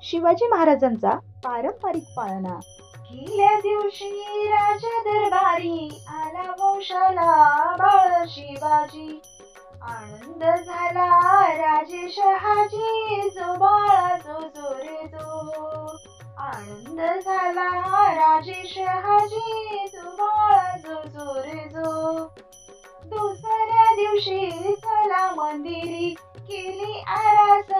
शिवाजी महाराजांचा पारंपरिक पाळणा. गेल्या दिवशी राज दरबारी आला वंशाला बाळ शिवाजी. आनंद झाला राजे शहाजी, जो बाळा जो जो रे जो. आनंद झाला राजे शहाजी, जो बाळा जो जो रे जो. दुसऱ्या दिवशी चला मंदिरी, केली आरास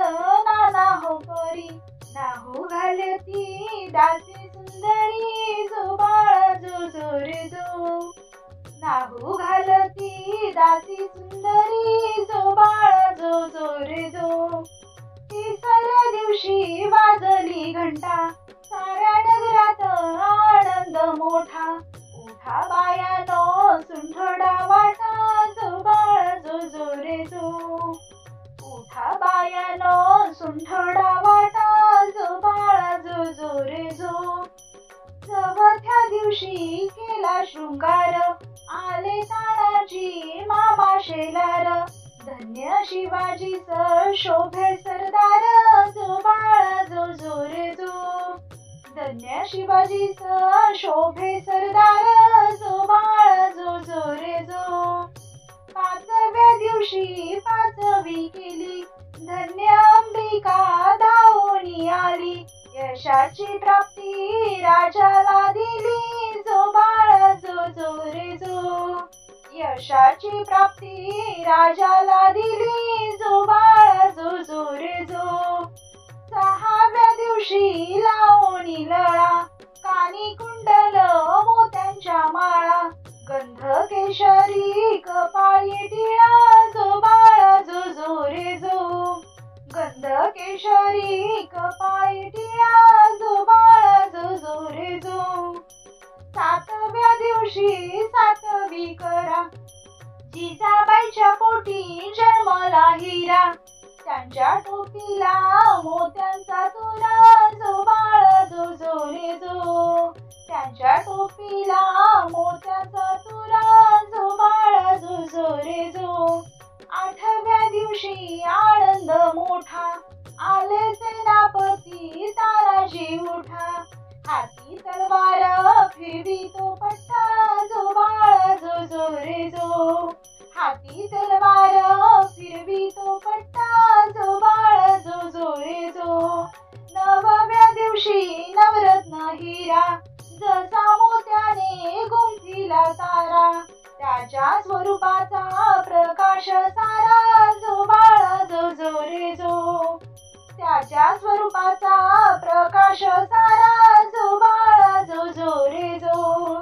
नाना हो परी. नाहू घालती दासी सुंदरी, जो बाळा जो जो रे जो. नाहू घालती दासी सुंदरी, जो बाळा जो जो रे जो. तिसऱ्या दिवशी वाजली घंटा, साऱ्या नगरात आनंद मोठा. उठा बायानो सुंठडा वाटा, जो बाळा जो जो रे जो. उठा बायानो सुंठडा वाटा, जो बाळा जो जो रे जो. चौथ्या दिवशी केला शृंगार, आले तानाजी मामा शेलार. धन्य शिवाजीच शोभे सरदार, जो बाळा जो जो रे जो. धन्य शिवाजीच शोभे सरदार, जो बाळा जो जो रे जो. पाचव्या दिवशी पाचवी केली, धन्य अंबिका धावून आली. यशाची प्राप्ती राजाला दिली, जो बाळा जो जो रे जो. यशाची प्राप्ती राजाला दिली, जो बाळा जो जो रे जो. सहाव्या दिवशी लावणी लळा, कानी कुंडल मोत्यांच्या माळा. गंध केशरी कपाळी टिळा, जो बाळा जो जो रे जो. गंध केशरी कपाळी टिळा, जो बाळा जो जो रे जो. सातव्या दिवशी सातवी करा, जिजाबाईच्या पोटी जन्मला हिरा. त्यांच्या टोपीला मोत्यांचा तुरा, जो बाळा जो जो रे जो. त्यांच्या टोपीला मोत्यांचा तुरा, जो बाळा जो जो रे जो. आठव्या दिवशी आनंद मोठा, आले सेनापती तानाजी उठा. हाती तलवार फिरवी तो पट्टा, जो बाळा जो जो रे जो. हाती तलवार फिरवी तो पट्टा, जो बाळा जो जो रे जो. नवव्या दिवशी नवरत्न हिरा, जसा मोत्याने गुंफिला तारा. त्याच्या स्वरूपाचा प्रकाश सारा, जो बाळा जो जो रे जो. त्याच्या स्वरूपाचा प्रकाश सारा, जो बाळा जो जो रे जो.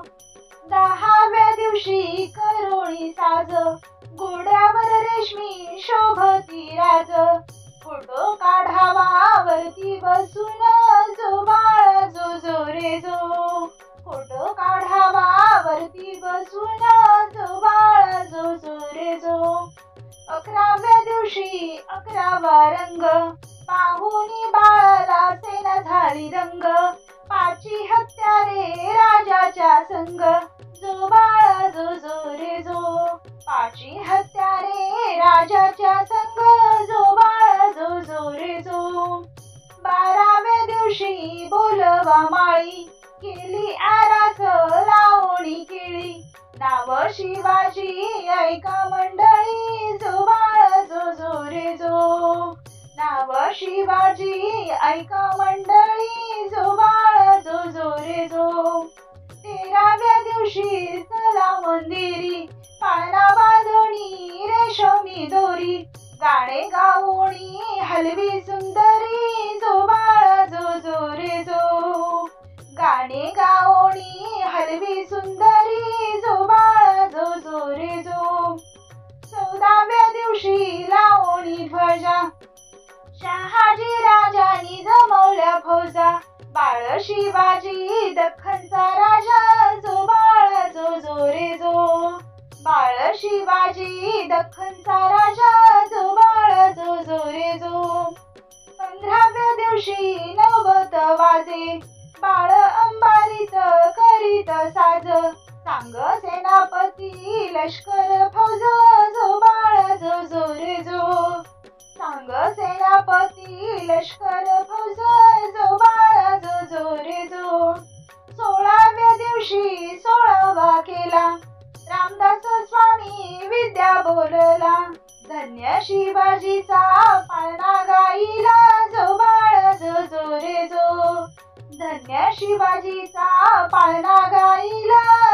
दहाव्या दिवशी करोळी साज, घोड्यावर रेशमी शोभती राज. फोटो काढावा वरती बसून, जो बाळा जो जो रे जो. फोटो काढावा वरती बसून, जो बाळा जो जो रे जो. अकराव्या दिवशी अकरावा रंग, पाहुनी बाळाला सेना झाली दंग. पाची हत्यारे राजाच्या संग, जो बाळा जो जो रे जो. पाची हत्यारे राजाच्या संग, जो बाळा जो जो रे जो. बाराव्या दिवशी बोलवा माळी, केली आरास लावणी केळी. नाव शिवाजी ऐका मंडळी, जो बाळा जो जो रे जो. नाव शिवाजी ऐका मंडळी, जो बाळा जो जो रे जो. तेराव्या दिवशी चला मंदिरी, पाळणा बांधणी रेशमी दोरी. गाणे गावोणी हलवी सुंदरी, जो बाळा जो जो रे जो. गाणे गावोणी हलवी सुंदरी, जो बाळा जो जो रे जो. 14व्या दिवशी लावणी ध्वजा, शहाजी राजानी जमवल्या फौजा. बाळ शिवाजी दख्खनचा राजा, जो बाळा जो जो रे जो. बाळ शिवाजी दख्खनचा राजा, जो बाळा जो जो रे जो. 15व्या दिवशी नवबत वाजे, बाळ अंबारीत करीत साज. सांग सेनापती लष्कर फौज, जो बाळा जो जो रे जो. सांग सेनापती लष्कर फौज, दिवशी 16वा केला. रामदास स्वामी विद्या बोलला. धन्य शिवाजीचा पाळणा गाईला जो बाळ जो रे जो. धन्य शिवाजीचा पाळणा गाईला